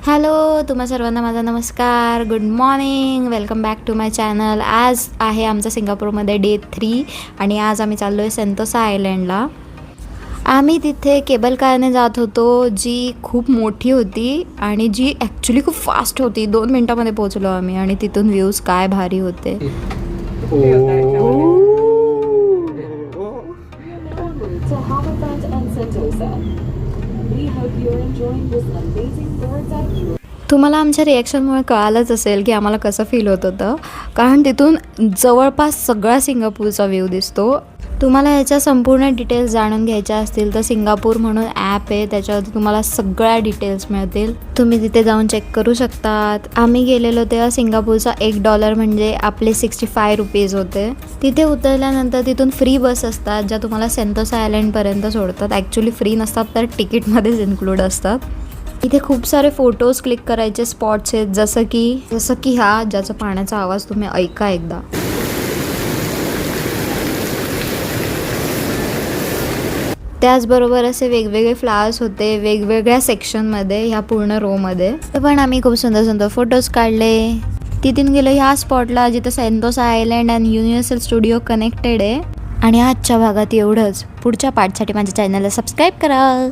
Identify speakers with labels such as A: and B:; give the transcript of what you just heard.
A: Hello, तुम्हा सर्वांना माझा नमस्कार. Good morning, welcome back to my channel. आज आहे आमचा सिंगापूरमध्ये डे 3 आणि आज आम्ही चाललो आहे सेंतोसा आयलँडला. आम्ही तिथे केबल कारने जात होतो, जी खूप मोठी होती आणि जी ॲक्च्युली खूप फास्ट होती. 2 मिनटामध्ये पोहोचलो आम्ही आणि तिथून व्ह्यूज काय भारी होते. तुम्हाला आमच्या रिॲक्शनमुळे कळालंच असेल की आम्हाला कसं फील होत होतं, कारण तिथून जवळपास सगळा सिंगापूरचा व्ह्यू दिसतो. तुम्हाला ह्याच्या संपूर्ण डिटेल्स जाणून घ्यायच्या असतील तर सिंगापूर म्हणून ॲप आहे, त्याच्यावरती तुम्हाला सगळ्या डिटेल्स मिळतील. तुम्ही तिथे जाऊन चेक करू शकतात. आम्ही गेलेलो तेव्हा सिंगापूरचा $1 म्हणजे आपले 65 रुपीज होते. तिथे उतरल्यानंतर तिथून फ्री बस असतात ज्या तुम्हाला सेंतोसा आयलँडपर्यंत सोडतात. ॲक्च्युली फ्री नसतात तर तिकीटमध्येच इन्क्लूड असतात. इथे खूप सारे फोटोज क्लिक करायचे स्पॉट्स आहेत, जसं की हा ज्याचा पाण्याचा आवाज तुम्ही ऐका एकदा. त्याचबरोबर असे वेगवेगळे फ्लावर्स होते वेगवेगळ्या सेक्शनमध्ये, ह्या पूर्ण रोमध्ये. पण आम्ही खूप सुंदर सुंदर फोटोज काढले. तिथून गेलो ह्या स्पॉटला जिथं सेंतोसा आयलँड आणि युनिव्हर्सल स्टुडिओ कनेक्टेड आहे. आणि आजच्या भागात एवढंच. पुढच्या पार्टसाठी माझ्या चॅनलला सबस्क्राईब करा.